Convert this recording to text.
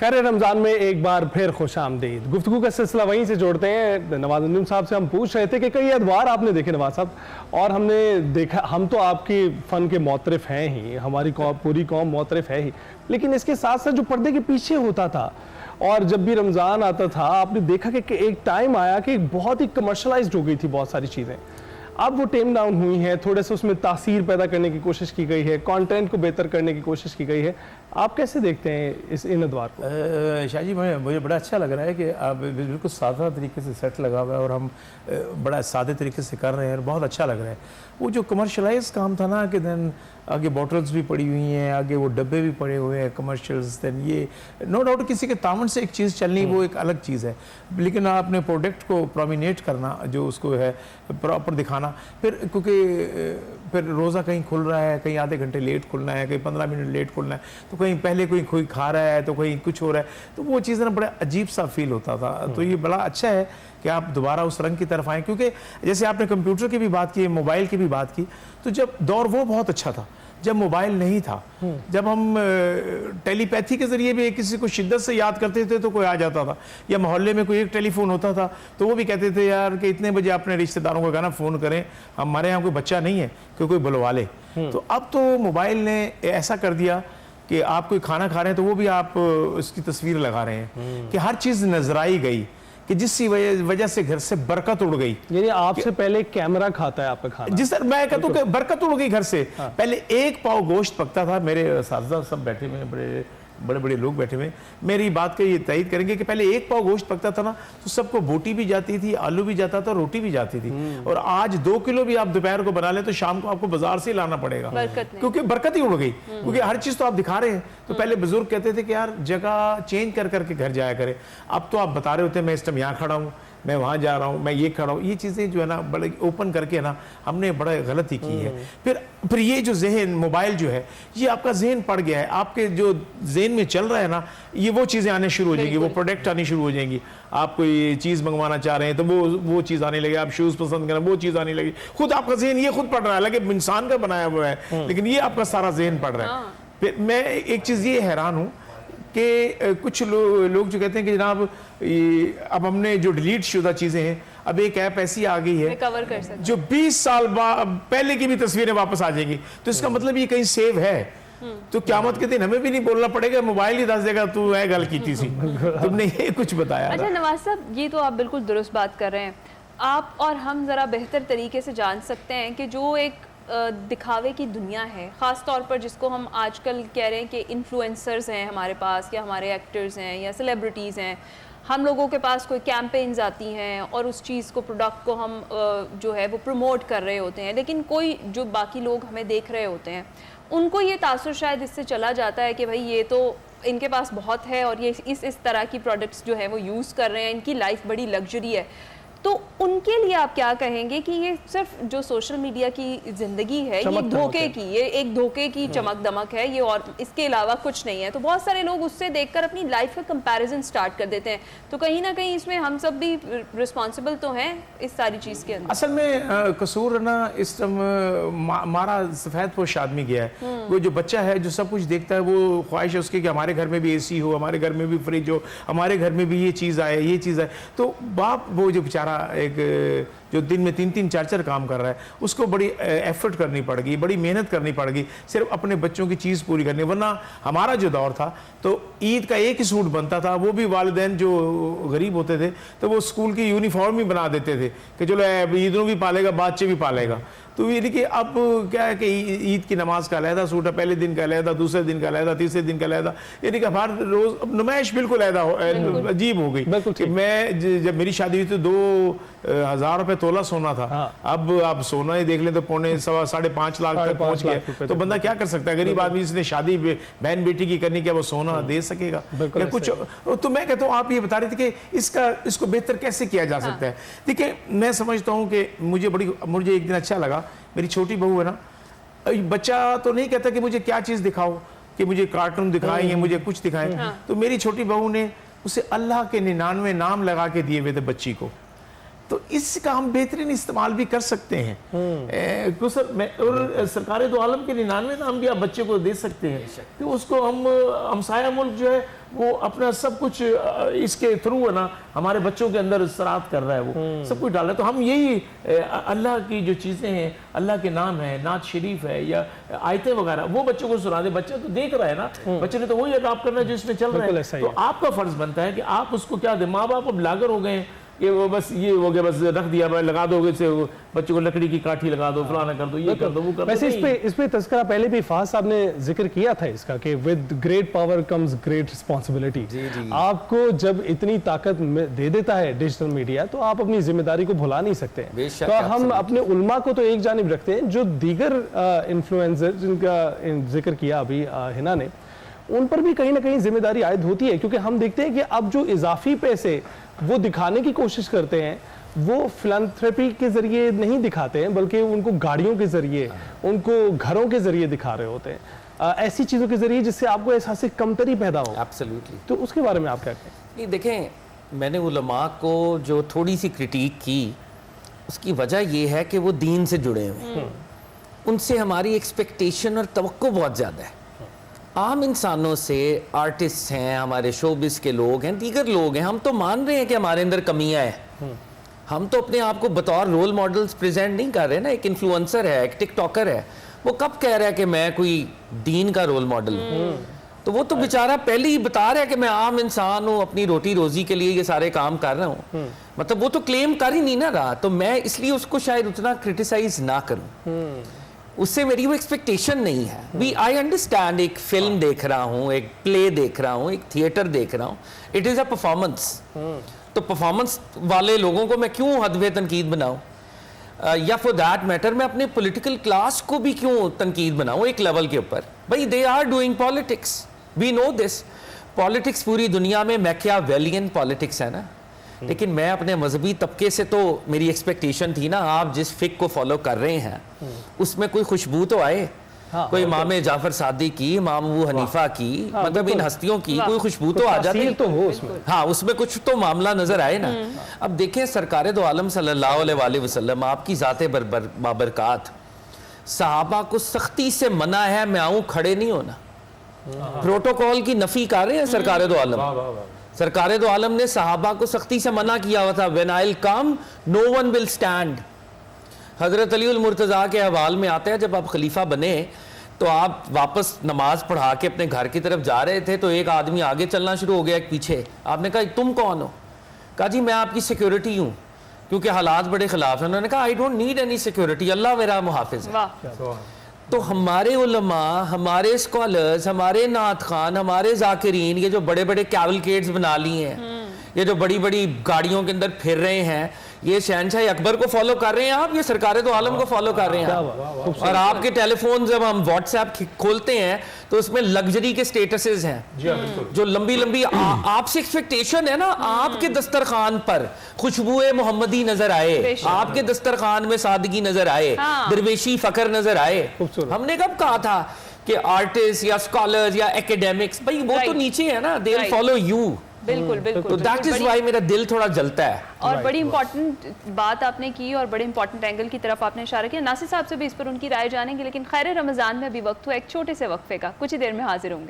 खैर रमज़ान में एक बार फिर खुश आमदीद। गुफ्तगू का सिलसिला वहीं से जोड़ते हैं। नवाजुद्दीन साहब से हम पूछ रहे थे कि कई अदवार आपने देखे नवाज साहब, और हमने देखा, हम तो आपके फ़न के मोतरफ हैं ही, हमारी पूरी कौम मोतरफ है ही, लेकिन इसके साथ साथ जो पर्दे के पीछे होता था, और जब भी रमज़ान आता था आपने देखा कि एक टाइम आया कि बहुत ही कमर्शलाइज्ड हो गई थी बहुत सारी चीज़ें। अब वो टेम डाउन हुई है, थोड़े से उसमें तासीर पैदा करने की कोशिश की गई है, कंटेंट को बेहतर करने की कोशिश की गई है। आप कैसे देखते हैं इन अदवार को? शाह जी, मुझे बड़ा अच्छा लग रहा है कि आप बिल्कुल सादा तरीके से सेट लगा हुआ है और हम बड़ा सादे तरीके से कर रहे हैं और बहुत अच्छा लग रहा है। वो जो कमर्शलाइज काम था ना कि देन आगे बॉटल्स भी पड़ी हुई हैं, आगे वो डब्बे भी पड़े हुए हैं कमर्शियल्स, देन ये नो डाउट किसी के तामन से एक चीज़ चलनी वो एक अलग चीज़ है, लेकिन आपने प्रोडक्ट को प्रोमिनेट करना जो उसको है प्रॉपर दिखाना, फिर क्योंकि फिर रोज़ा कहीं खुल रहा है, कहीं आधे घंटे लेट खुलना है, कहीं 15 मिनट लेट खुलना है, तो कहीं पहले कोई खा रहा है तो कहीं कुछ हो रहा है, तो वो चीज़ ना बड़ा अजीब सा फील होता था। तो ये बड़ा अच्छा है कि आप दोबारा उस रंग की तरफ आएँ, क्योंकि जैसे आपने कंप्यूटर की भी बात की, मोबाइल की भी बात की, तो जब दौर वो बहुत अच्छा था जब मोबाइल नहीं था, जब हम टेलीपैथी के जरिए भी किसी को शिद्दत से याद करते थे तो कोई आ जाता था, या मोहल्ले में कोई एक टेलीफोन होता था तो वो भी कहते थे यार कि इतने बजे अपने रिश्तेदारों को कहना फ़ोन करें, हमारे यहाँ कोई बच्चा नहीं है कि कोई बुलवा ले। तो अब तो मोबाइल ने ऐसा कर दिया कि आप कोई खाना खा रहे हैं तो वो भी आप उसकी तस्वीर लगा रहे हैं कि हर चीज़ नजराई गई, कि जिसकी वजह से घर से बरकत उड़ गई। यानी आपसे पहले कैमरा खाता है आपका खाना? जी सर, मैं कहता हूँ कि बरकत उड़ गई घर से। हाँ। पहले एक पाव गोश्त पकता था, मेरे असातिज़ा सब बैठे हुए बड़े बड़े लोग बैठे हुए मेरी बात का ये तईद करेंगे कि पहले एक पाव गोश्त पकता था ना तो सबको बोटी भी जाती थी, आलू भी जाता था, रोटी भी जाती थी। और आज 2 किलो भी आप दोपहर को बना लें तो शाम को आपको बाजार से लाना पड़ेगा, क्योंकि बरकत ही उड़ गई, क्योंकि हर चीज़ तो आप दिखा रहे हैं। तो पहले बुजुर्ग कहते थे कि यार जगह चेंज कर करके घर जाया करें, अब तो आप बता रहे होते हैं मैं इस टाइम यहाँ खड़ा हूँ, मैं वहाँ जा रहा हूँ, मैं ये खड़ा हूँ, ये चीज़ें जो है ना बड़े ओपन करके ना हमने बड़ा गलती की है। फिर ये जो जहन मोबाइल जो है ये आपका जहन पड़ गया है, आपके जो जहन में चल रहा है ना ये वो चीज़ें आने शुरू हो जाएंगी, वो प्रोडक्ट आनी शुरू हो जाएंगी। आप कोई चीज़ मंगवाना चाह रहे हैं तो वो चीज़ आने लगे, आप शूज़ पसंद करें वो चीज़ आने लगी, खुद आपका जहन ये खुद पड़ रहा है, लगे इंसान का बनाया हुआ है लेकिन ये आपका सारा जहन पड़ रहा है। फिर मैं एक चीज़ ये हैरान हूँ कि कुछ लोग जो कहते हैं कि जनाब अब हमने जो डिलीट शुदा चीज़ें हैं, अब एक ऐप ऐसी आ गई है कवर कर सकते जो 20 साल पहले की भी तस्वीरें वापस आ जाएंगी, तो इसका मतलब ये कहीं सेव है। तो क़यामत के दिन हमें भी नहीं बोलना पड़ेगा, मोबाइल ही दस देगा तू है गल की थी तुमने ये कुछ बताया। अच्छा नवाज साहब, ये तो आप बिल्कुल दुरुस्त बात कर रहे हैं। आप और हम ज़रा बेहतर तरीके से जान सकते हैं कि जो एक दिखावे की दुनिया है, ख़ास तौर पर जिसको हम आजकल कह रहे हैं कि इन्फ्लुएंसर्स हैं हमारे पास, या हमारे एक्टर्स हैं या सेलिब्रिटीज़ हैं, हम लोगों के पास कोई कैंपेन्स आती हैं और उस चीज़ को, प्रोडक्ट को हम जो है वो प्रमोट कर रहे होते हैं, लेकिन कोई जो बाकी लोग हमें देख रहे होते हैं उनको ये तासुर शायद इससे चला जाता है कि भाई ये तो इनके पास बहुत है और ये इस तरह की प्रोडक्ट्स जो है वो यूज़ कर रहे हैं, इनकी लाइफ बड़ी लग्जरी है। तो उनके लिए आप क्या कहेंगे कि ये सिर्फ जो सोशल मीडिया की ज़िंदगी है ये धोखे की, ये एक धोखे की चमक दमक है ये, और इसके अलावा कुछ नहीं है। तो बहुत सारे लोग उससे देखकर अपनी लाइफ का कंपैरिजन स्टार्ट कर देते हैं, तो कहीं ना कहीं इसमें हम सब भी रिस्पॉन्सिबल तो हैं इस सारी चीज़ के अंदर। असल में कसूर ना इस हमारा सफ़ेदपोश आदमी गया है, वो जो बच्चा है जो सब कुछ देखता है, वो ख्वाहिश है उसकी कि हमारे घर में भी AC हो, हमारे घर में भी फ्रिज हो, हमारे घर में भी ये चीज़ आए, ये चीज़ आए। तो बाप वो जो बेचारा एक जो दिन में 3-3 4-4 काम कर रहा है उसको बड़ी एफर्ट करनी पड़ेगी, बड़ी मेहनत करनी पड़ेगी सिर्फ अपने बच्चों की चीज़ पूरी करनी। वरना हमारा जो दौर था तो ईद का एक ही सूट बनता था, वो भी वालिदैन जो गरीब होते थे तो वो स्कूल की यूनिफॉर्म ही बना देते थे कि चलो ईदों भी पालेगा, बाच्चे भी पालेगा। तो ये देखिए अब क्या है कि ईद की नमाज का अलहदा सूट है, पहले दिन का अलहदा, दूसरे दिन का अलहदा, तीसरे दिन का अलहदा, यानी कि हर रोज़ अब नुमाइश बिल्कुल अलहदा अजीब हो गई। कि मैं जब मेरी शादी हुई तो 2,000 रुपये तोला सोना था। हाँ। अब आप सोना ही देख लें तो 5.5 लाख तक पहुँच गया। तो बंदा क्या कर सकता है, गरीब आदमी जिसने शादी बहन बेटी की करनी, क्या वो सोना दे सकेगा या कुछ? तो मैं कहता हूँ आप ये बता रहे थे कि इसको बेहतर कैसे किया जा सकता है। देखिए मैं समझता हूँ कि मुझे एक दिन अच्छा लगा, मेरी छोटी बहू है ना, बच्चा तो नहीं कहता कि मुझे क्या चीज़ दिखाओ, कि मुझे कार्टून दिखाएं या मुझे कुछ दिखाएं। तो मेरी छोटी बहू ने उसे अल्लाह के 99 नाम लगा के दिए हुए थे बच्ची को, तो इसका हम बेहतरीन इस्तेमाल भी कर सकते हैं। और सरकार दो आलम के 99 नाम भी आप बच्चे को दे सकते हैं कि उसको हम हमसाया मुल्क जो है वो अपना सब कुछ इसके थ्रू है ना हमारे बच्चों के अंदर सराहत कर रहा है, वो सब कुछ डाल रहा है। तो हम यही अल्लाह की जो चीज़ें हैं, अल्लाह के नाम है, नात शरीफ है या आयतें वगैरह, वो बच्चों को सुना दे। बच्चा तो देख रहा है ना, बच्चे ने तो वही अडॉप्ट करना है जो इसमें चल रहा है। तो आपका फर्ज बनता है कि आप उसको क्या दें। माँ बाप अब लागर हो गए कि वो बस ये हो गया, बस रख दिया, मैं लगा दोगे से बच्चे को लकड़ी की काठी लगा दो, फलाना कर दो, ये कर दो, वो कर दो। वैसे इस पे तज़किरा पहले भी फाज साहब ने जिक्र किया था इसका कि with great power comes great responsibility. आपको जब इतनी ताकत दे देता है डिजिटल मीडिया तो आप अपनी जिम्मेदारी को भुला नहीं सकते। तो हम अपने उलमा को तो एक जानिब रखते हैं, जो दीगर इन्फ्लुएंसर जिनका जिक्र किया अभी हिना ने, उन पर भी कहीं ना कहीं जिम्मेदारी आयद होती है, क्योंकि हम देखते हैं कि अब जो इजाफी पैसे वो दिखाने की कोशिश करते हैं वो फिलैंथ्रोपी के जरिए नहीं दिखाते हैं, बल्कि उनको गाड़ियों के जरिए, उनको घरों के जरिए दिखा रहे होते हैं, ऐसी चीज़ों के जरिए जिससे आपको एहसास कमतरी पैदा हो। एब्सोल्युटली। तो उसके बारे में आप क्या कहें? नहीं, देखें, मैंने उलमा को जो थोड़ी सी क्रिटिक की, उसकी वजह ये है कि वो दीन से जुड़े हुए हैं, उनसे हमारी एक्सपेक्टेशन और तवक्को बहुत ज़्यादा है। आम इंसानों से, आर्टिस्ट हैं, हमारे शोबिस के लोग हैं, दीगर लोग हैं, हम तो मान रहे हैं कि हमारे अंदर कमियां हैं। हम तो अपने आप को बतौर रोल मॉडल्स प्रेजेंट नहीं कर रहे ना। एक इन्फ्लुएंसर है, एक टिकटॉकर है, वो कब कह रहा है कि मैं कोई दीन का रोल मॉडल हूँ? तो वो तो बेचारा पहले ही बता रहा है कि मैं आम इंसान हूँ, अपनी रोटी रोजी के लिए ये सारे काम कर रहा हूँ। मतलब वो तो क्लेम कर ही नहीं ना रहा, तो मैं इसलिए उसको शायद उतना क्रिटिसाइज ना करूँ, उससे मेरी वो एक्सपेक्टेशन नहीं है। वी आई अंडरस्टैंड, एक फिल्म देख रहा हूँ, एक प्ले देख रहा हूँ, एक थिएटर देख रहा हूँ, इट इज़ अ परफॉर्मेंस। तो परफॉर्मेंस वाले लोगों को मैं क्यों हद में तनकीद बनाऊँ, या फॉर दैट मैटर मैं अपने पॉलिटिकल क्लास को भी क्यों तनकीद बनाऊँ एक लेवल के ऊपर। भाई they are doing politics, we know this. Politics पूरी दुनिया में मैकियावेलियन पॉलिटिक्स है ना, लेकिन मैं अपने मजहबी तबके से तो मेरी एक्सपेक्टेशन थी ना, आप जिस फिक को फॉलो कर रहे हैं उसमें कोई खुशबू तो आए। कोई इमाम जाफर सादिक की, इमाम अबू हनीफा की, मतलब इन हस्तियों की कोई खुशबू तो आ जाती तो हो उसमें। हाँ, उसमें कुछ तो मामला नजर आए ना। अब देखें, सरकार दो आलम सल्लल्लाहु अलैहि वसल्लम, आपकी ज़ाते बाबरकात, सहाबा को सख्ती से मना है मैं आऊँ खड़े नहीं होना। प्रोटोकॉल की नफी कर रहे हैं सरकार दो आलम। सरकार दो आलम ने सहाबा को सख्ती से मना किया हुआ था, when I will come no one will stand. हजरत अली उल मुर्तज़ा के हवाल में आता है, जब आप खलीफा बने तो आप वापस नमाज पढ़ा के अपने घर की तरफ जा रहे थे, तो एक आदमी आगे चलना शुरू हो गया, एक पीछे। आपने कहा तुम कौन हो? कहा जी मैं आपकी सिक्योरिटी हूँ, क्योंकि हालात बड़े खिलाफ हैं। उन्होंने कहा I don't need any security, Allah मेरा मुहाफिज है। तो हमारे उलमा, हमारे स्कॉलर्स, हमारे नात खान, हमारे जाकिरीन, ये जो बड़े बड़े कैवलकेड्स बना लिए हैं, ये जो बड़ी बड़ी गाड़ियों के अंदर फिर रहे हैं, ये शहनशाह अकबर को फॉलो कर रहे हैं आप, ये सरकार दो आलम को फॉलो कर रहे हैं आप। और आपके टेलीफोन जब हम व्हाट्सएप खोलते हैं तो उसमें लग्जरी के स्टेटसेस हैं, जो लंबी लंबी आपसे एक्सपेक्टेशन है ना, आपके दस्तरखान पर खुशबुए मोहम्मदी नजर आए, आपके दस्तरखान में सादगी नजर आए, दरवेशी फकर नजर आए। हमने कब कहा था कि आर्टिस्ट या स्कॉलर्स या एकेडमिक्स, भाई वो तो नीचे है ना, दे विल फॉलो यू। बिल्कुल बिल्कुल। तो दैट इज व्हाई मेरा दिल थोड़ा जलता है। और बड़ी इंपॉर्टेंट बात आपने की और बड़े इंपॉर्टेंट एंगल की तरफ आपने इशारा किया। नासिर साहब से भी इस पर उनकी राय जानेंगे, लेकिन खैर रमजान में अभी वक्त हुआ एक छोटे से वक्फे का, कुछ ही देर में हाजिर होंगे।